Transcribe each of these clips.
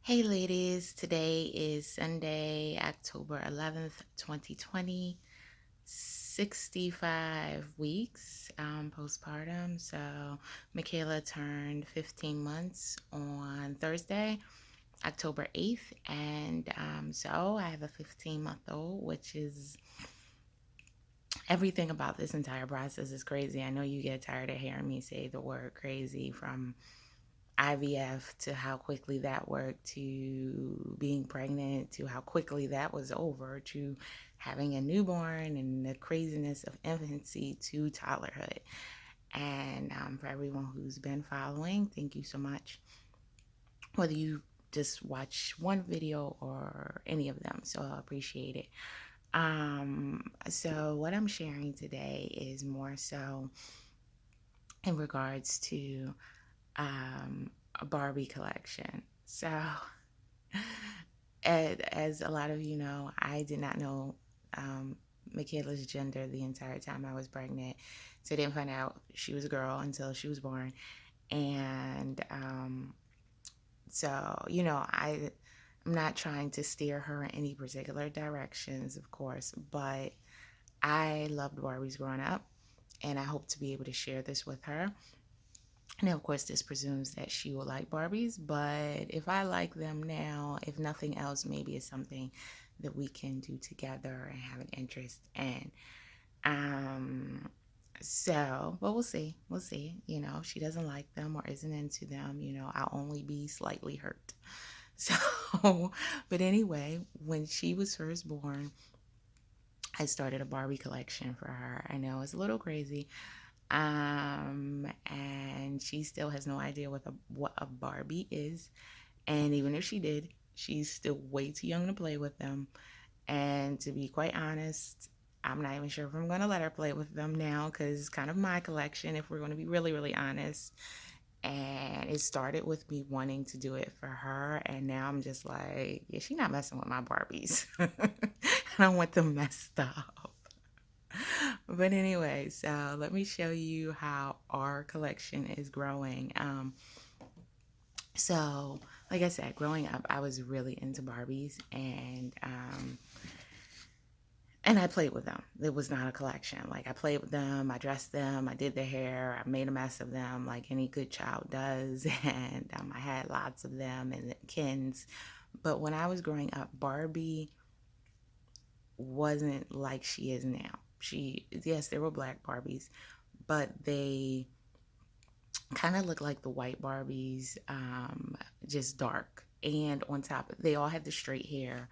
Hey ladies, today is Sunday, October 11th, 2020, 65 weeks postpartum. So Michaela turned 15 months on Thursday, October 8th. And I have a 15-month-old, which is everything about this entire process is crazy. I know you get tired of hearing me say the word crazy, from IVF to how quickly that worked, to being pregnant, to how quickly that was over, to having a newborn and the craziness of infancy to toddlerhood. And for everyone who's been following, thank you so much. Whether you just watch one video or any of them, so I appreciate it. So what I'm sharing today is more so in regards to a Barbie collection. So, as a lot of you know, I did not know Michaela's gender the entire time I was pregnant. So I didn't find out she was a girl until she was born. And I'm not trying to steer her in any particular directions, of course, but I loved Barbies growing up, and I hope to be able to share this with her. Now, of course, this presumes that she will like Barbies, but if I like them now, if nothing else, maybe it's something that we can do together and have an interest in. But we'll see. We'll see. If she doesn't like them or isn't into them, I'll only be slightly hurt. So, but anyway, when she was first born, I started a Barbie collection for her. I know it's a little crazy. And she still has no idea what a Barbie is. And even if she did, she's still way too young to play with them. And to be quite honest, I'm not even sure if I'm going to let her play with them now, because it's kind of my collection, if we're going to be really, really honest. And it started with me wanting to do it for her. And now I'm just like, yeah, she's not messing with my Barbies. I don't want them messed up. But anyway, so let me show you how our collection is growing. So like I said, growing up, I was really into Barbies, and I played with them. It was not a collection. Like, I played with them, I dressed them, I did their hair, I made a mess of them like any good child does. And I had lots of them and Kens. But when I was growing up, Barbie wasn't like she is now. Yes, there were black Barbies, but they kind of look like the white Barbies, just dark. And on top, they all had the straight hair.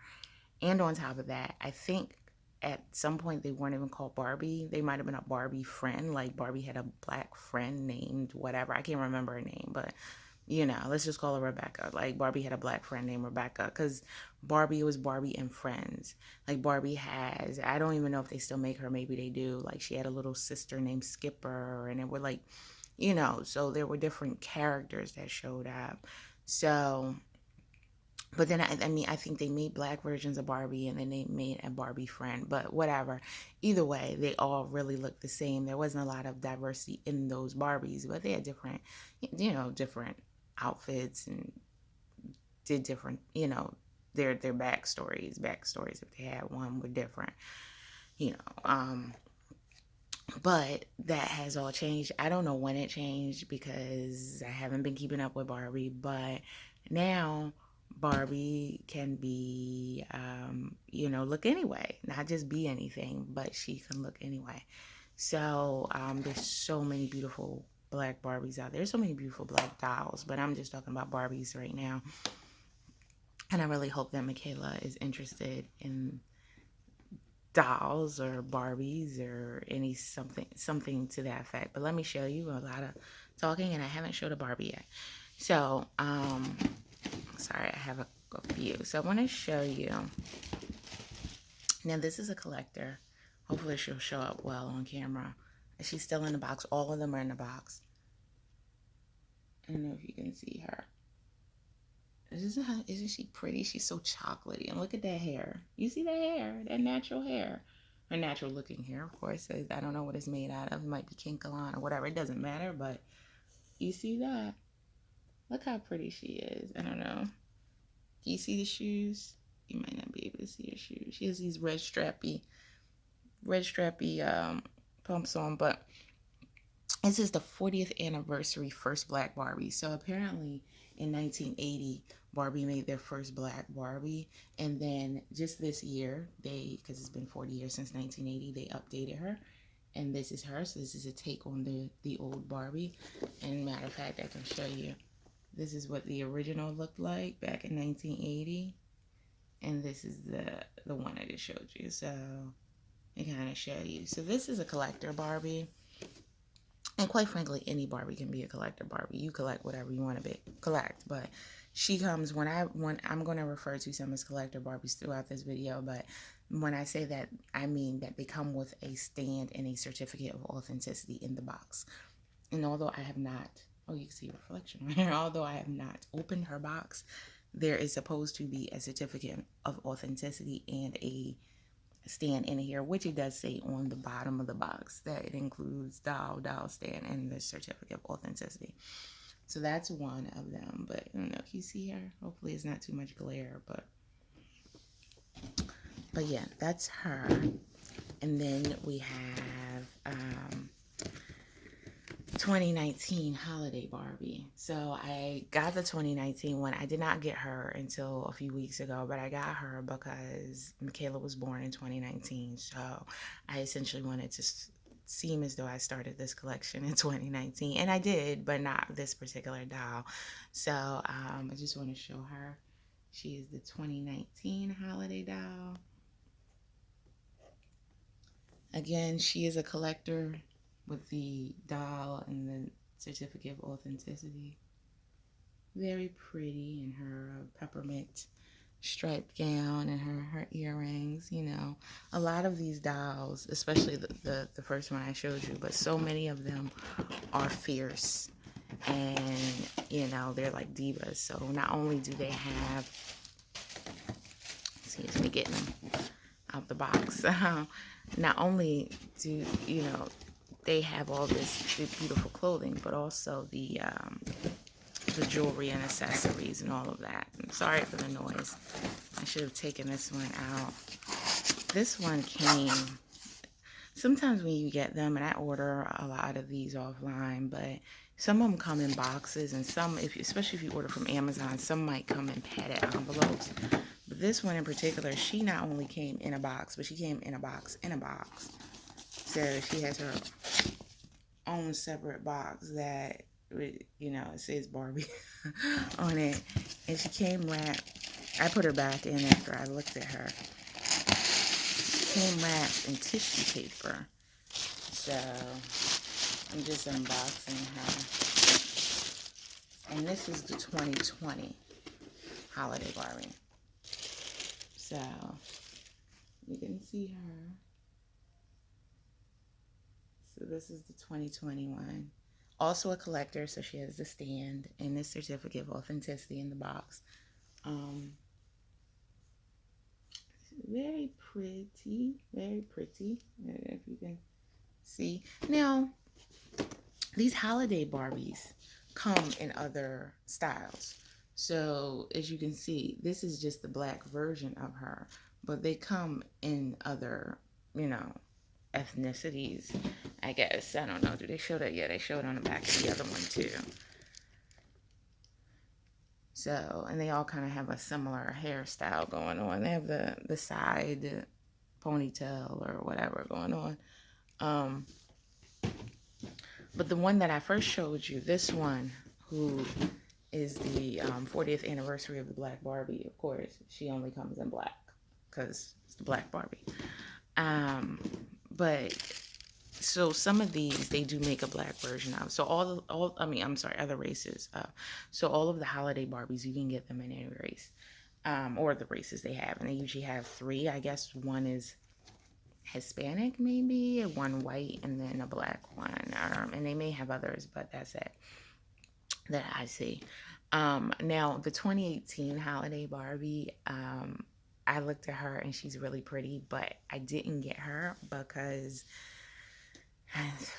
And on top of that, I think at some point they weren't even called Barbie. They might have been a Barbie friend. Like, Barbie had a black friend named whatever. I can't remember her name, but let's just call her Rebecca. Like, Barbie had a black friend named Rebecca, because Barbie was Barbie and Friends. Like, Barbie has, I don't even know if they still make her. Maybe they do. Like, she had a little sister named Skipper, and it were like, so there were different characters that showed up. So, but then I think they made black versions of Barbie, and then they made a Barbie friend. But whatever, either way, they all really looked the same. There wasn't a lot of diversity in those Barbies, but they had different, different outfits, and did different, their backstories, if they had one, were different, you know. But that has all changed. I don't know when it changed, because I haven't been keeping up with Barbie, but now Barbie can be, look anyway, not just be anything, but she can look anyway. So there's so many beautiful black Barbies out there. There's so many beautiful black dolls, but I'm just talking about Barbies right now. And I really hope that Michaela is interested in dolls or Barbies or something to that effect. But let me show you. A lot of talking, and I haven't showed a Barbie yet. So, sorry, I have a few. So I want to show you. Now, this is a collector. Hopefully she'll show up well on camera. She's still in the box. All of them are in the box. I don't know if you can see her. Isn't she pretty? She's so chocolatey. And look at that hair. You see that hair? That natural hair. Her natural looking hair, of course. I don't know what it's made out of. It might be Kinkalon or whatever. It doesn't matter, but you see that? Look how pretty she is. I don't know. Can you see the shoes? You might not be able to see her shoes. She has these red strappy pumps on, but this is the 40th anniversary first black Barbie. So apparently in 1980, Barbie made their first black Barbie. And then just this year, because it's been 40 years since 1980, they updated her. And this is her. So this is a take on the old Barbie. And matter of fact, I can show you. This is what the original looked like back in 1980. And this is the one I just showed you. So it kind of show you. So this is a collector Barbie. And quite frankly, any Barbie can be a collector Barbie. You collect whatever you want to collect. But she comes, when I'm going to refer to some as collector Barbies throughout this video. But when I say that, I mean that they come with a stand and a certificate of authenticity in the box. And although I have not, oh, you can see a reflection right here. Although I have not opened her box, there is supposed to be a certificate of authenticity and a stand in here, which it does say on the bottom of the box that it includes doll stand, and the certificate of authenticity. So that's one of them. But I don't know if you see her. Hopefully it's not too much glare, but yeah, that's her. And then we have 2019 holiday Barbie. So I got the 2019 one. I did not get her until a few weeks ago, but I got her because Michaela was born in 2019. So I essentially wanted to seem as though I started this collection in 2019, and I did, but not this particular doll. So I just want to show her. She is the 2019 holiday doll. Again, she is a collector with the doll and the certificate of authenticity. Very pretty in her peppermint striped gown and her earrings. You know, a lot of these dolls, especially the first one I showed you, but so many of them are fierce, and you know, they're like divas. So not only do they have, excuse me, getting them out the box, not only do, you know, they have all this beautiful clothing, but also the jewelry and accessories and all of that. I'm sorry for the noise. I should have taken this one out. This one came, sometimes when you get them, and I order a lot of these offline, but some of them come in boxes, and some, especially if you order from Amazon, some might come in padded envelopes. But this one in particular, she not only came in a box, but she came in a box in a box. So she has her own separate box that, you know, it says Barbie on it. And she came wrapped. I put her back in after I looked at her. She came wrapped in tissue paper. So I'm just unboxing her. And this is the 2020 holiday Barbie. So you can see her. So this is the 2021. Also a collector, so she has the stand and this certificate of authenticity in the box. Very pretty, very pretty. If you can see. Now, these holiday Barbies come in other styles. So as you can see, this is just the black version of her, but they come in other, you know, ethnicities, I guess. I don't know. Do they show that? Yeah, they show it on the back of the other one too. So, and they all kind of have a similar hairstyle going on. They have the side ponytail or whatever going on. But the one that I first showed you, this one, who is the 40th anniversary of the Black Barbie, of course, she only comes in black because it's the Black Barbie. But so some of these they do make a black version of. So other races. So all of the holiday Barbies, you can get them in any race, or the races they have, and they usually have 3. I guess one is Hispanic, maybe, and one white, and then a black one. And they may have others, but that's it that I see. Now the 2018 holiday Barbie. I looked at her and she's really pretty, but I didn't get her because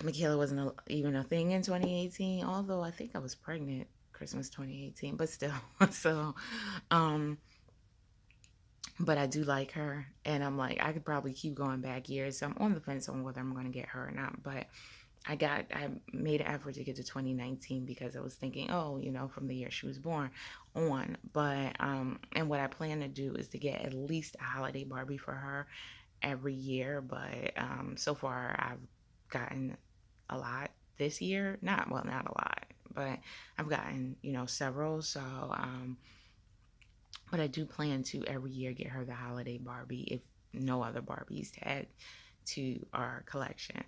Michaela wasn't even a thing in 2018, although I think I was pregnant Christmas 2018, but still. So But I do like her, and I'm like, I could probably keep going back years. So I'm on the fence on whether I'm going to get her or not. But I made an effort to get to 2019 because I was thinking, oh, from the year she was born on. But and what I plan to do is to get at least a holiday Barbie for her every year. But so far I've gotten a lot this year. Not a lot, but I've gotten several. So but I do plan to every year get her the holiday Barbie, if no other Barbies to add to our collection.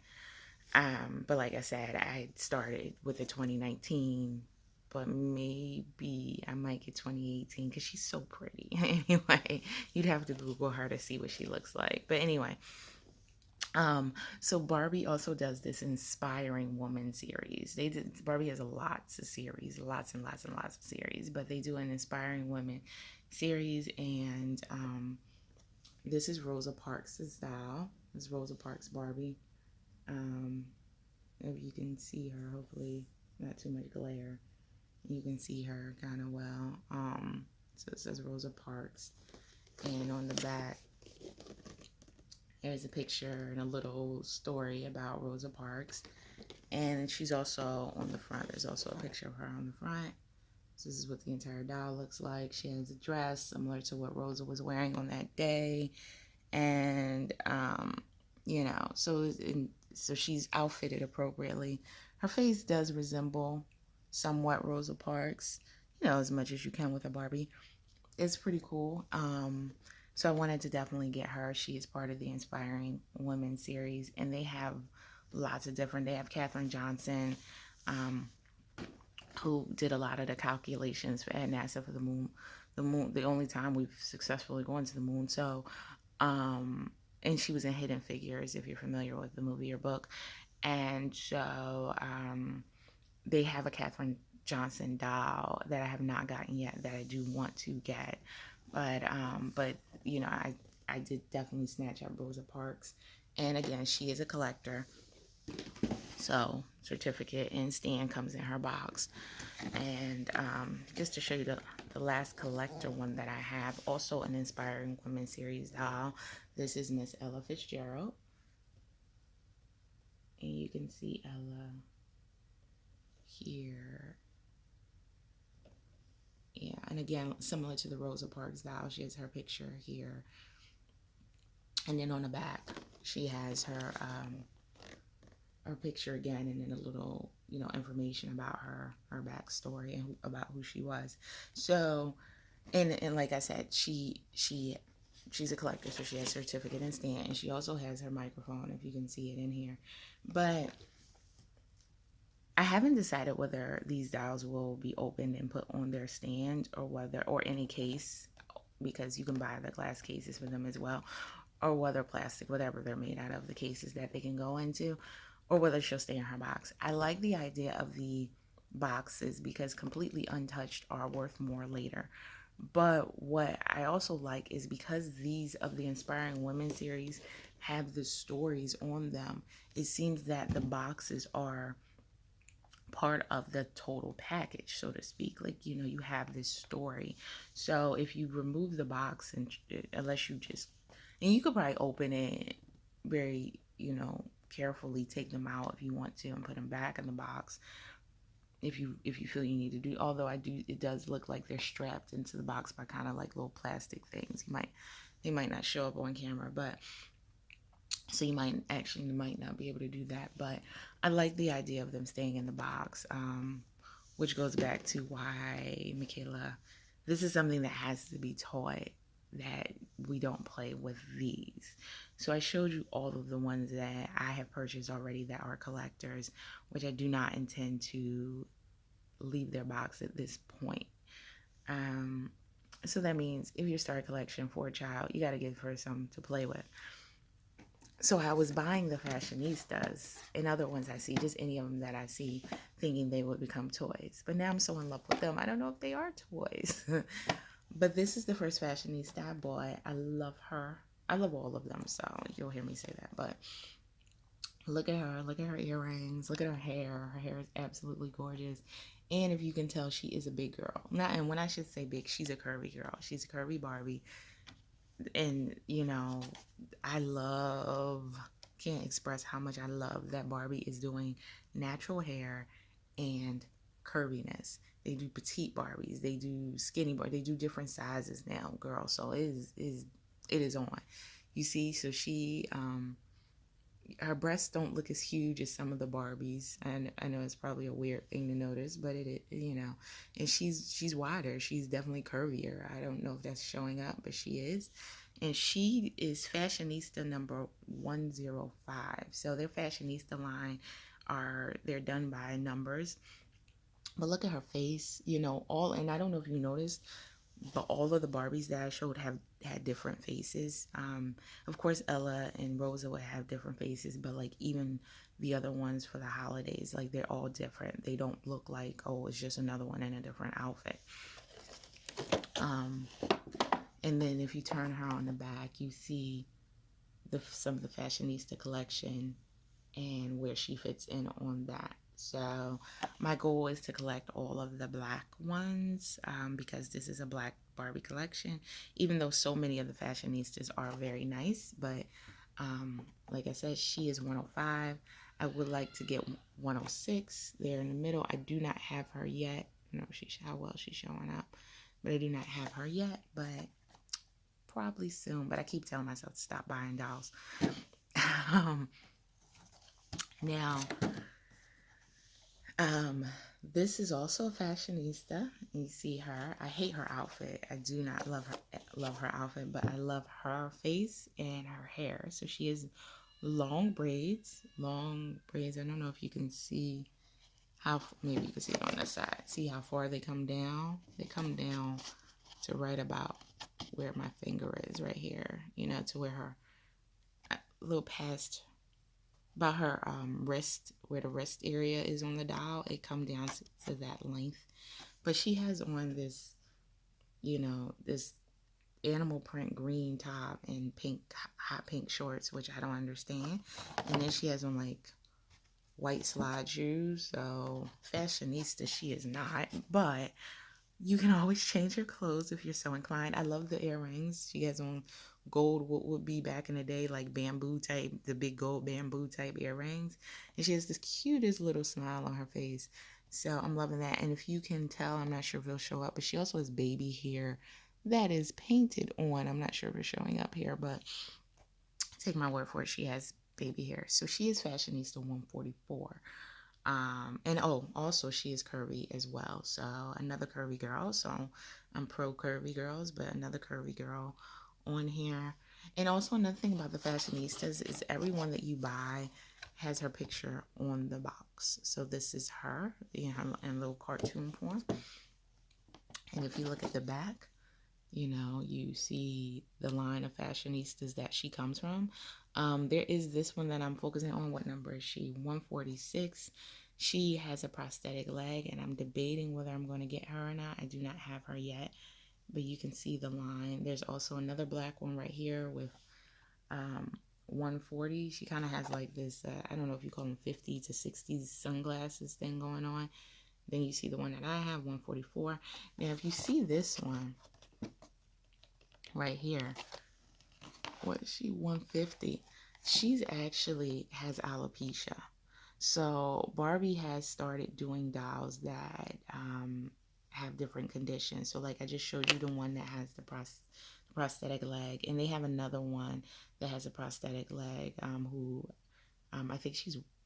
But like I said, I started with the 2019, but maybe I might get 2018 because she's so pretty. Anyway, you'd have to Google her to see what she looks like. But anyway, so Barbie also does this inspiring woman series. Barbie has lots of series, lots and lots and lots of series, but they do an inspiring women series, and this is Rosa Parks' style. This is Rosa Parks Barbie. Um, if you can see her, hopefully not too much glare. You can see her kind of well. So it says Rosa Parks, and on the back there's a picture and a little story about Rosa Parks. And she's also on the front. There's also a picture of her on the front. So this is what the entire doll looks like. She has a dress similar to what Rosa was wearing on that day. And, so she's outfitted appropriately. Her face does resemble somewhat Rosa Parks, as much as you can with a Barbie. It's pretty cool. So I wanted to definitely get her. She is part of the Inspiring Women series, and they have lots of different. They have Katherine Johnson, who did a lot of the calculations for at NASA for the moon. The only time we've successfully gone to the moon. So, and she was in Hidden Figures, if you're familiar with the movie or book. And so, they have a Katherine Johnson doll that I have not gotten yet that I do want to get. But I did definitely snatch up Rosa Parks. And again, she is a collector. So certificate and stand comes in her box. And just to show you the last collector one that I have, also an Inspiring Women series doll. This is Miss Ella Fitzgerald. And you can see Ella here. Yeah, and again, similar to the Rosa Parks doll, she has her picture here. And then on the back, she has her picture again, and then a little, information about her backstory and about who she was. So, and like I said, she's a collector, so she has certificate and stand, and she also has her microphone, if you can see it in here. But I haven't decided whether these dolls will be opened and put on their stand, or any case, because you can buy the glass cases for them as well, or whether plastic, whatever they're made out of, the cases that they can go into, or whether she'll stay in her box. I like the idea of the boxes because completely untouched are worth more later. But what I also like is because these of the Inspiring Women series have the stories on them, it seems that the boxes are part of the total package, so to speak. Like, you have this story. So if you remove the box, and unless you just, and you could probably open it very, carefully, take them out if you want to, and put them back in the box if you feel you need to do. Although it does look like they're strapped into the box by kind of like little plastic things. They might not show up on camera, but so you might not be able to do that. But I like the idea of them staying in the box, which goes back to why, Michaela, this is something that has to be taught, that we don't play with these. So I showed you all of the ones that I have purchased already that are collectors, which I do not intend to leave their box at this point. So that means if you start a collection for a child, you got to give her some to play with. So I was buying the Fashionistas and other ones I see, just any of them that I see, thinking they would become toys. But now I'm so in love with them, I don't know if they are toys. But this is the first Fashionista I bought. I love her. I love all of them, so you'll hear me say that. But look at her. Look at her earrings. Look at her hair. Her hair is absolutely gorgeous. And if you can tell, she is a big girl. Now, and when I should say big, she's a curvy girl. She's a curvy Barbie. And I love, can't express how much I love that Barbie is doing natural hair and curviness. They do petite Barbies, they do skinny Barbies, they do different sizes now, girl. So it is on. You see, so she her breasts don't look as huge as some of the Barbies, and I know it's probably a weird thing to notice, but it. And she's wider. She's definitely curvier. I don't know if that's showing up, but she is, and she is fashionista number 105. So their fashionista line they're done by numbers, but look at her face. All, and I don't know if you noticed, but all of the Barbies that I showed have had different faces. Of course, Ella and Rosa would have different faces, but like even the other ones for the holidays, like they're all different. They don't look like, oh, it's just another one in a different outfit. Um, and then if you turn her on the back, you see some of the fashionista collection and where she fits in on that. So my goal is to collect all of the black ones, because this is a black Barbie collection, even though so many of the fashionistas are very nice. But like I said, she is 105. I would like to get 106 there in the middle. I do not have her yet. No, how well she's showing up, but I do not have her yet, but probably soon. But I keep telling myself to stop buying dolls. Now, this is also a fashionista. You see her. I hate her outfit. I do not love her outfit, but I love her face and her hair. So she has long braids. Long braids. I don't know if you can see maybe you can see it on the side. See how far they come down? They come down to right about where my finger is, right here. To where her, a little past about her wrist, where the wrist area is on the doll. It come down to that length. But she has on this animal print green top and hot pink shorts, which I don't understand. And then she has on like white slide shoes. So fashionista she is not, but you can always change your clothes if you're so inclined. I love the earrings. She has on gold, what would be back in the day like bamboo type, the big gold bamboo type earrings. And she has this cutest little smile on her face. So I'm loving that. And if you can tell, I'm not sure if it'll show up, but she also has baby hair that is painted on. I'm not sure if it's showing up here, but take my word for it, she has baby hair. So she is fashionista 144. And also she is curvy as well. So another curvy girl. So I'm pro curvy girls, but another curvy girl on here. And also another thing about the fashionistas is everyone that you buy has her picture on the box. So this is her in little cartoon form. And if you look at the back, you see the line of fashionistas that she comes from. There is this one that I'm focusing on. What number is she? 146. She has a prosthetic leg, and I'm debating whether I'm going to get her or not. I do not have her yet, but you can see the line. There's also another black one right here with 140. She kind of has like this, I don't know if you call them 50 to 60s sunglasses thing going on. Then you see the one that I have, 144. Now, if you see this one right here, what is she, 150? She's actually has alopecia. So Barbie has started doing dolls that have different conditions. So like I just showed you the one that has the prosthetic leg, and they have another one that has a prosthetic leg, who I think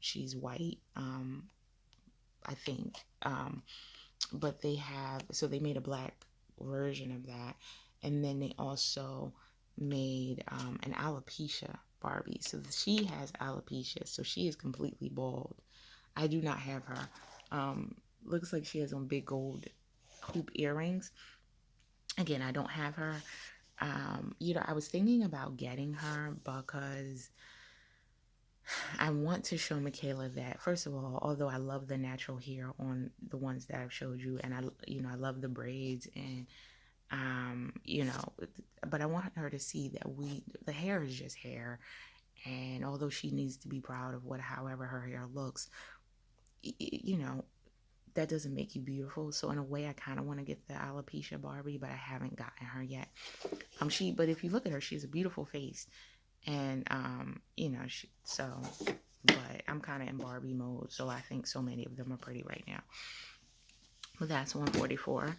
she's white, I think, but they made a black version of that, and then they also made an alopecia Barbie. So she has alopecia, so she is completely bald. I do not have her. Looks like she has on big gold hoop earrings. Again, I don't have her. I was thinking about getting her because I want to show Michaela that, first of all, although I love the natural hair on the ones that I've showed you, and I love the braids, and but I want her to see that the hair is just hair. And although she needs to be proud of however her hair looks, you know, that doesn't make you beautiful. So in a way, I kind of want to get the alopecia Barbie, but I haven't gotten her yet. But if you look at her, she has a beautiful face, and but I'm kind of in Barbie mode, so I think so many of them are pretty right now. But that's 144.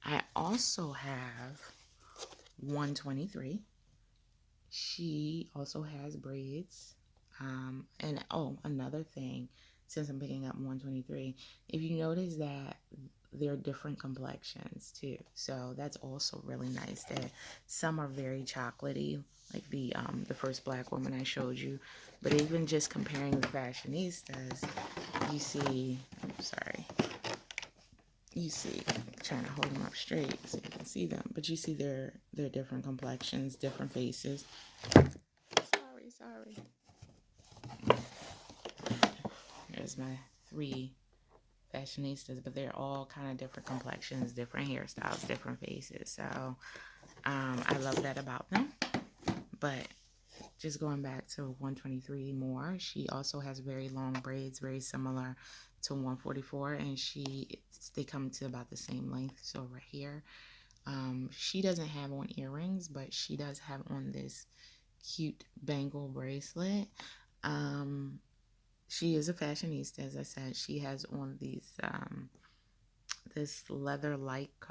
I also have 123. She also has braids. And oh, another thing, since I'm picking up 123, if you notice that they're different complexions too, so that's also really nice. That some are very chocolatey, like the first black woman I showed you, but even just comparing the fashionistas, you see. I'm sorry. You see, I'm trying to hold them up straight so you can see them, but you see their different complexions, different faces. Sorry. There's my 3 fashionistas, but they're all kind of different complexions, different hairstyles, different faces. So I love that about them. But just going back to 123 more, she also has very long braids, very similar to 144, and they come to about the same length. So right here, she doesn't have on earrings, but she does have on this cute bangle bracelet. She is a fashionista, as I said. She has on this leather-like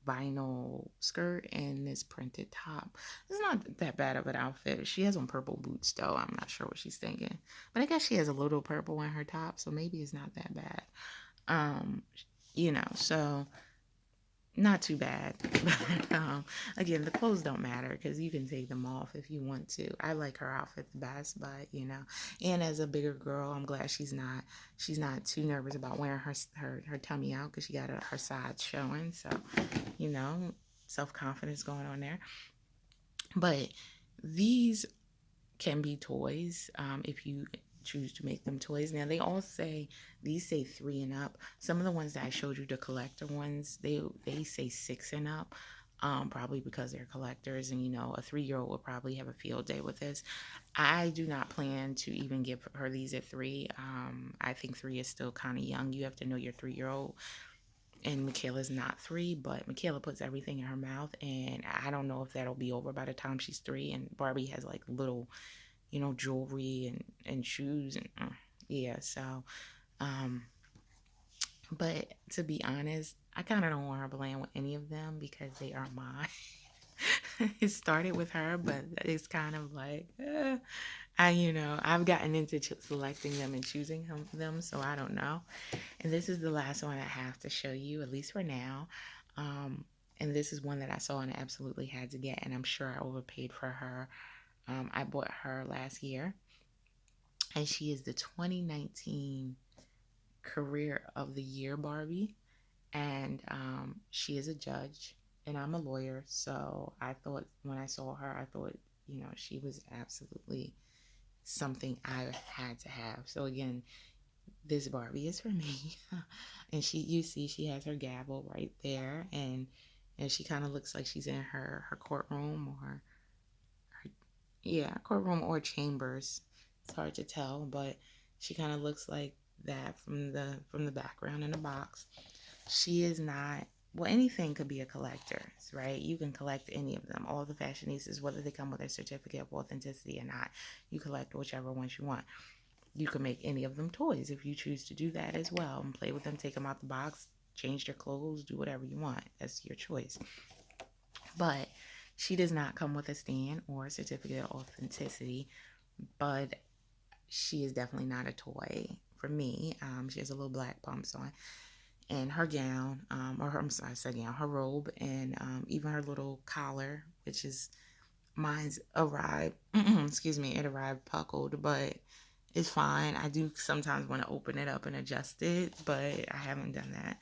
vinyl skirt and this printed top. It's not that bad of an outfit. She has on purple boots, though. I'm not sure what she's thinking, but I guess she has a little purple in her top, so maybe it's not that bad. Um, so not too bad. But again, the clothes don't matter because you can take them off if you want to. I like her outfit the best, but and as a bigger girl, I'm glad she's not too nervous about wearing her tummy out because she got her sides showing. So self-confidence going on there. But these can be toys if you choose to make them toys. Now these say 3 and up. Some of the ones that I showed you, the collector ones, they say 6 and up. Probably because they're collectors, and a 3-year-old will probably have a field day with this. I do not plan to even give her these at 3. I think 3 is still kind of young. You have to know your 3-year-old. And Michaela's not 3, but Michaela puts everything in her mouth, and I don't know if that'll be over by the time she's 3. And Barbie has like little jewelry and shoes and yeah. So, but to be honest, I kind of don't want her playing with any of them because they are mine. It started with her, but it's kind of like, I've gotten into selecting them and choosing them, so I don't know. And this is the last one I have to show you, at least for now. And this is one that I saw and I absolutely had to get, and I'm sure I overpaid for her. I bought her last year, and she is the 2019 Career of the Year Barbie, and she is a judge, and I'm a lawyer, so I thought when I saw her, I thought, she was absolutely something I had to have. So again, this Barbie is for me, and you see she has her gavel right there, and she kind of looks like she's in her courtroom or courtroom or chambers. It's hard to tell, but she kind of looks like that from the background in the box. She is not. Well, anything could be a collector, right? You can collect any of them. All the fashionistas, whether they come with a certificate of authenticity or not, you collect whichever ones you want. You can make any of them toys if you choose to do that as well, and play with them, take them out the box, change their clothes, do whatever you want. That's your choice. But she does not come with a stand or a certificate of authenticity, but she is definitely not a toy for me. She has a little black pumps on, and her gown, her robe, and even her little collar, which is mine's arrived. Excuse me, it arrived buckled, but it's fine. I do sometimes want to open it up and adjust it, but I haven't done that.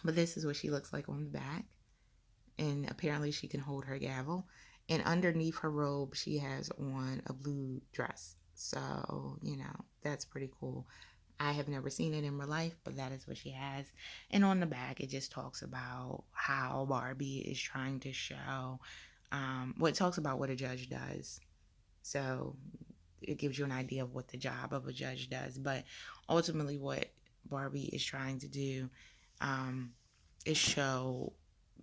But this is what she looks like on the back, and apparently she can hold her gavel. And underneath her robe, she has on a blue dress. So, that's pretty cool. I have never seen it in real life, but that is what she has. And on the back, it just talks about how Barbie is trying to show, it talks about what a judge does. So it gives you an idea of what the job of a judge does. But ultimately, what Barbie is trying to do um, is show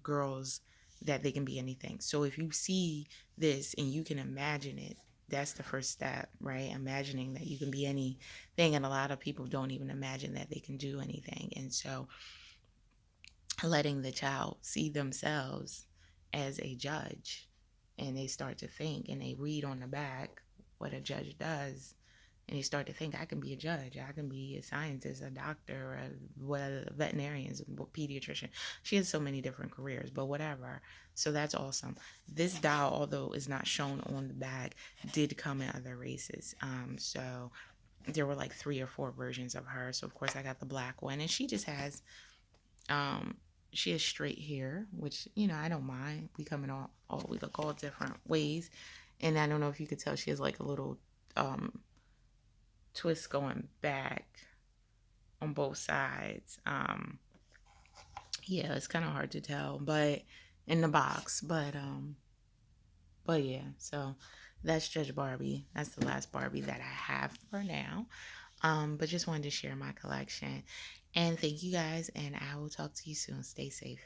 girls that they can be anything. So if you see this and you can imagine it, that's the first step, right? Imagining that you can be anything. And a lot of people don't even imagine that they can do anything. And so letting the child see themselves as a judge, and they start to think and they read on the back what a judge does, and they start to think, I can be a judge, I can be a scientist, a doctor, a veterinarian, a pediatrician. She has so many different careers, but whatever. So that's awesome. This doll, although is not shown on the bag, did come in other races. So there were like 3 or 4 versions of her. So of course I got the black one, and um she has straight hair, which I don't mind. We come in all we look all different ways, and I don't know if you could tell she has like a little um twist going back on both sides. Yeah, it's kind of hard to tell, but in the box, but yeah. So that's Judge Barbie. That's the last Barbie that I have for now. But just wanted to share my collection, and thank you guys, and I will talk to you soon. Stay safe.